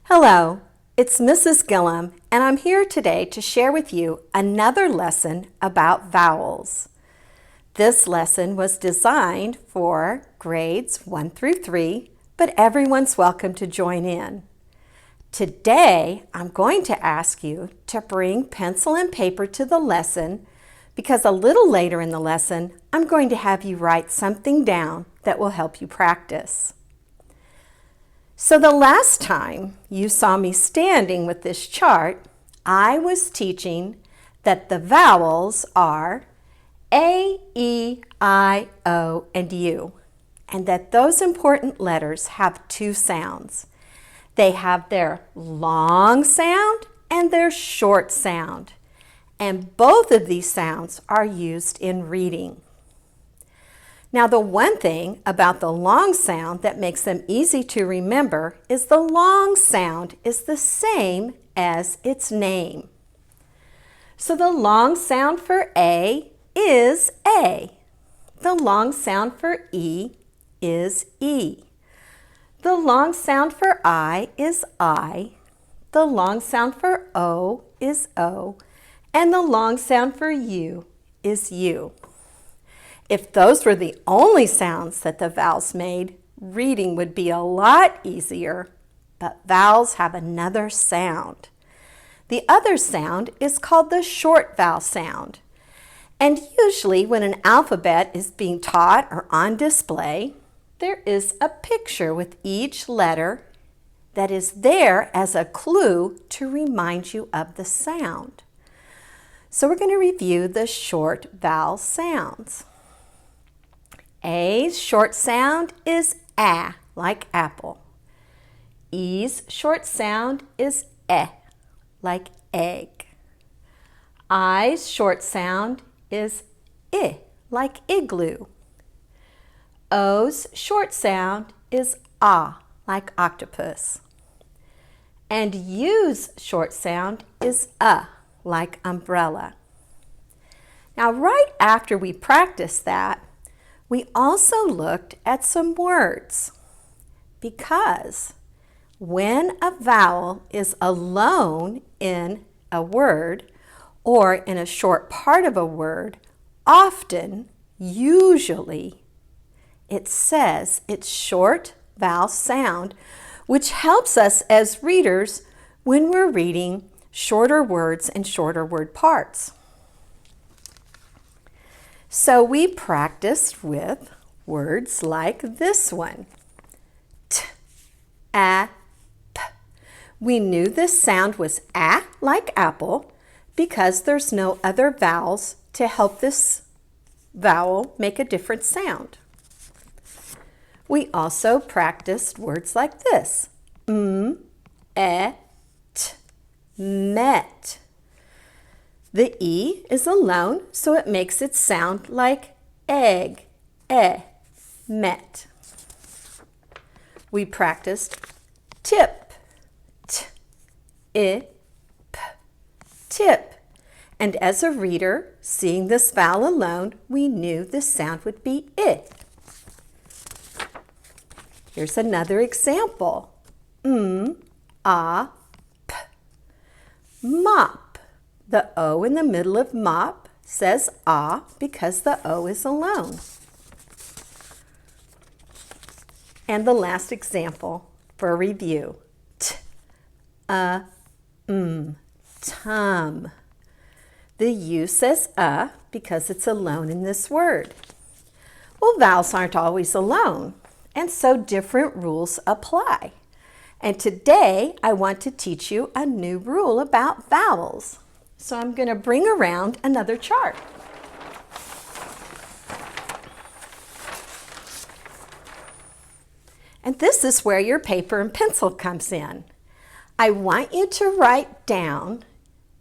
Hello, it's Mrs. Gilliam, and I'm here today to share with you another lesson about vowels. This lesson was designed for grades 1 through 3, but everyone's welcome to join in. Today, I'm going to ask you to bring pencil and paper to the lesson because a little later in the lesson, I'm going to have you write something down that will help you practice. So the last time you saw me standing with this chart, I was teaching that the vowels are A, E, I, O, and U, and that those important letters have two sounds. They have their long sound and their short sound, and both of these sounds are used in reading. Now, the one thing about the long sound that makes them easy to remember is the long sound is the same as its name. So the long sound for A is A. The long sound for E is E. The long sound for I is I. The long sound for O is O. And the long sound for U is U. If those were the only sounds that the vowels made, reading would be a lot easier, but vowels have another sound. The other sound is called the short vowel sound. And usually when an alphabet is being taught or on display, there is a picture with each letter that is there as a clue to remind you of the sound. So we're going to review the short vowel sounds. A's short sound is A, like apple. E's short sound is E, like egg. I's short sound is I, like igloo. O's short sound is A, like octopus. And U's short sound is like umbrella. Now, right after we practiced that, we also looked at some words because when a vowel is alone in a word or in a short part of a word, often, usually, it says its short vowel sound, which helps us as readers when we're reading shorter words and shorter word parts. So we practiced with words like this one, T, A, P. We knew this sound was A, like apple, because there's no other vowels to help this vowel make a different sound. We also practiced words like this, E, T, met. The E is alone, so it makes it sound like egg, met. We practiced tip, T, I, P, tip. And as a reader, seeing this vowel alone, we knew this sound would be I. Here's another example, A, P, mop. The O in the middle of mop says A because the O is alone. And the last example for review, T, tum. The U says because it's alone in this word. Well, vowels aren't always alone, and so different rules apply. And today I want to teach you a new rule about vowels. So I'm going to bring around another chart. And this is where your paper and pencil comes in. I want you to write down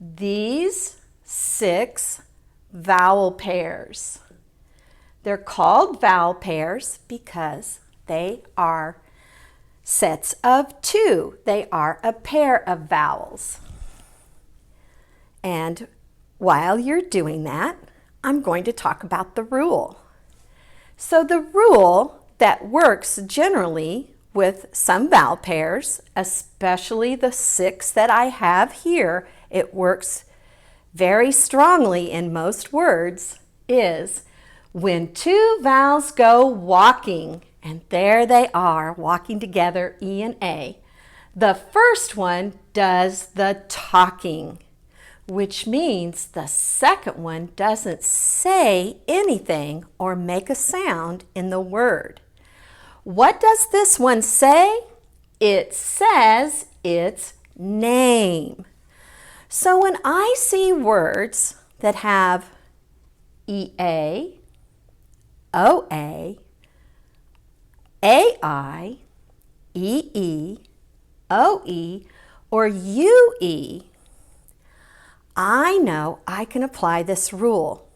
these 6 vowel pairs. They're called vowel pairs because they are sets of 2. They are a pair of vowels. And while you're doing that, I'm going to talk about the rule. So the rule that works generally with some vowel pairs, especially the 6 that I have here, it works very strongly in most words, is when two vowels go walking, and there they are, walking together, E and A. The first one does the talking, which means the second one doesn't say anything or make a sound in the word. What does this one say? It says its name. So when I see words that have EA, OA, AI, EE, OE, or UE, I know I can apply this rule.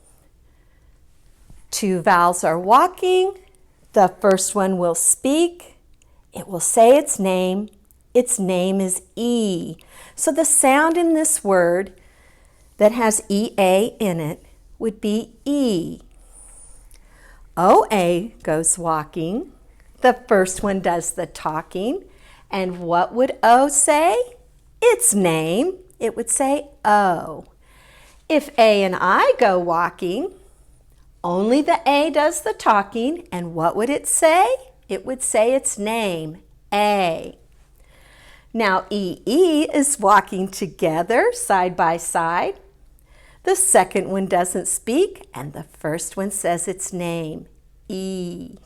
Two vowels are walking. The first one will speak. It will say its name. Its name is E. So the sound in this word that has EA in it would be E. OA goes walking. The first one does the talking. And what would O say? Its name. It would say O. If A and I go walking, only the A does the talking, and what would it say? It would say its name, A. Now EE is walking together, side by side. The second one doesn't speak, and the first one says its name, E.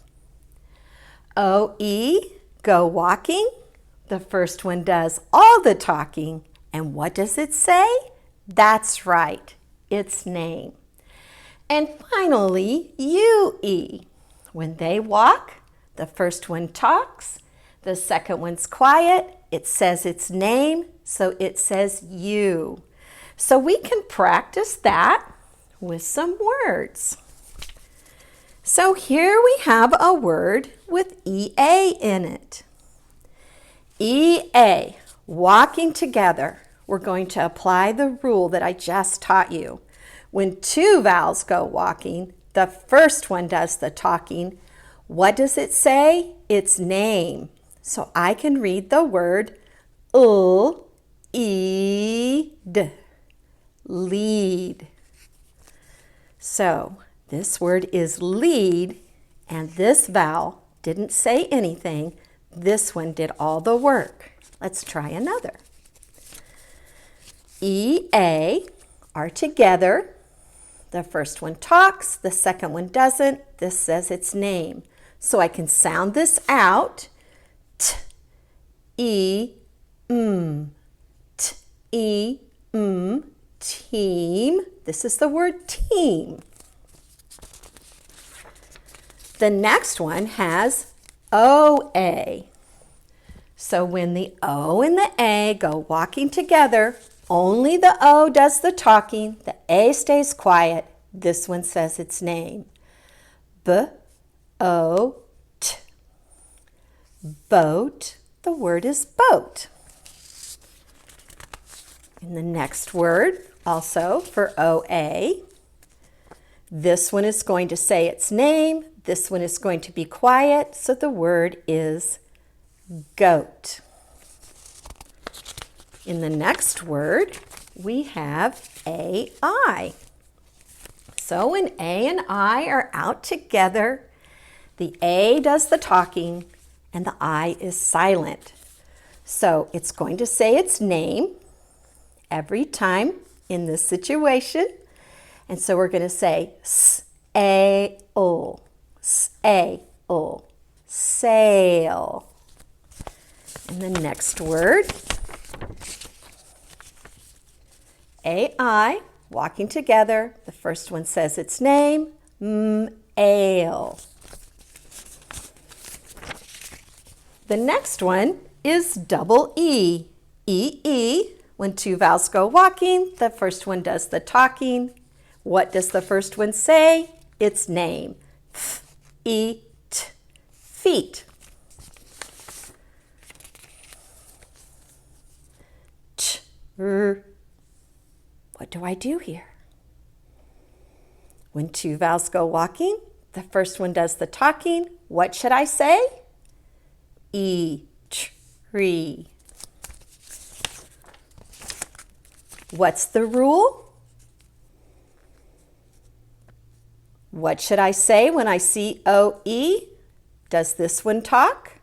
OE, go walking. The first one does all the talking, and what does it say? That's right, its name. And finally, UE. When they walk, the first one talks, the second one's quiet, it says its name, so it says you. So we can practice that with some words. So here we have a word with EA in it. EA, walking together. We're going to apply the rule that I just taught you. When two vowels go walking, the first one does the talking. What does it say? Its name. So I can read the word lead. Lead. So this word is lead, and this vowel didn't say anything. This one did all the work. Let's try another. EA are together. The first one talks, the second one doesn't. This says its name. So I can sound this out. T, E, T, E, team. This is the word team. The next one has OA. So when the O and the A go walking together, only the O does the talking, the A stays quiet. This one says its name. B-O-T. Boat. The word is boat. And the next word, also for OA, this one is going to say its name. This one is going to be quiet, so the word is goat. In the next word, we have AI. So when A and I are out together, the A does the talking and the I is silent. So it's going to say its name every time in this situation. And so we're going to say S-A-O, S-A-O, sail. And the next word, AI, walking together. The first one says its name, ale. The next one is double E, E-E. When two vowels go walking, the first one does the talking. What does the first one say? Its name, F-E-T, feet. What do I do here? When two vowels go walking, the first one does the talking. What should I say? E, tree. What's the rule? What should I say when I see O-E? Does this one talk?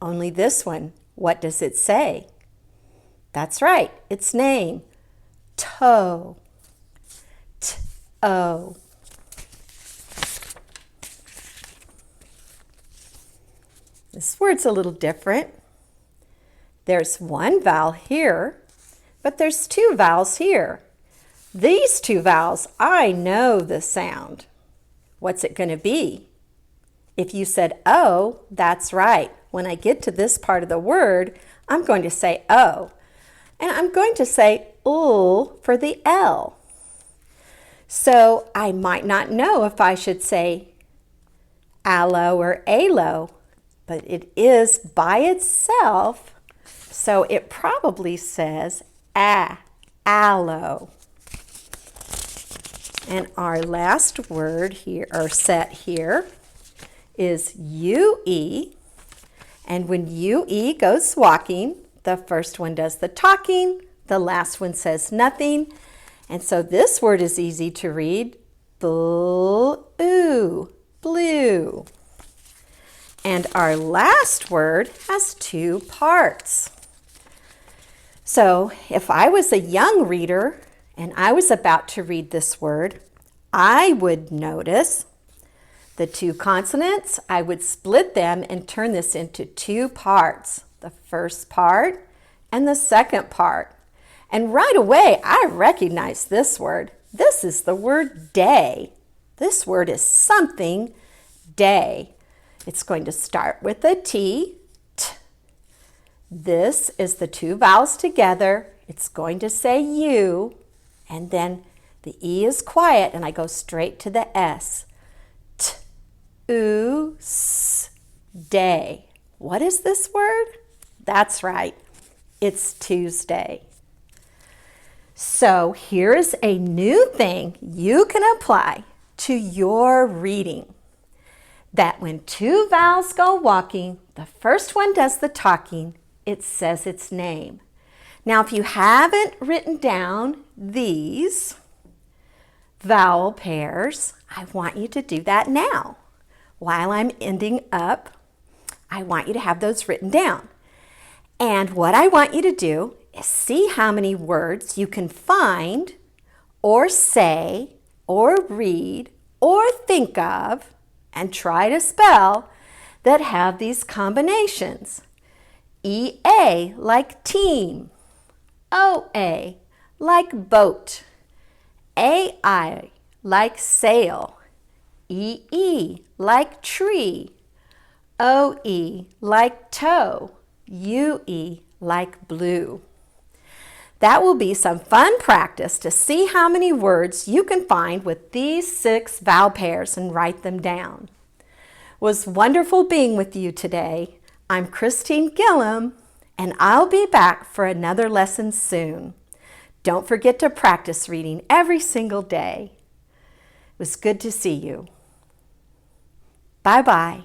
Only this one. What does it say? That's right, its name. Toe. T-O. This word's a little different. There's one vowel here, but there's two vowels here. These two vowels, I know the sound. What's it going to be? If you said O, that's right. When I get to this part of the word, I'm going to say O. And I'm going to say ul for the L. So I might not know if I should say aloe or aloe, but it is by itself, so it probably says aloe. And our last word here, or set here, is UE. And when UE goes walking, the first one does the talking, the last one says nothing. And so this word is easy to read. Blue, blue. And our last word has two parts. So if I was a young reader and I was about to read this word, I would notice the two consonants. I would split them and turn this into two parts, the first part and the second part. And right away, I recognize this word. This is the word day. This word is something, day. It's going to start with a T. T. This is the two vowels together. It's going to say U, and then the E is quiet, and I go straight to the S. T, U, S, day. What is this word? That's right. It's Tuesday. So here is a new thing you can apply to your reading. That when two vowels go walking, the first one does the talking, it says its name. Now, if you haven't written down these vowel pairs, I want you to do that now. While I'm ending up, I want you to have those written down. And what I want you to do is see how many words you can find or say or read or think of and try to spell that have these combinations. EA like team, OA like boat, AI like sail, EE like tree, OE like toe, UE like blue. That will be some fun practice to see how many words you can find with these 6 vowel pairs and write them down. It was wonderful being with you today. I'm Christine Gilliam, and I'll be back for another lesson soon. Don't forget to practice reading every single day. It was good to see you. Bye-bye.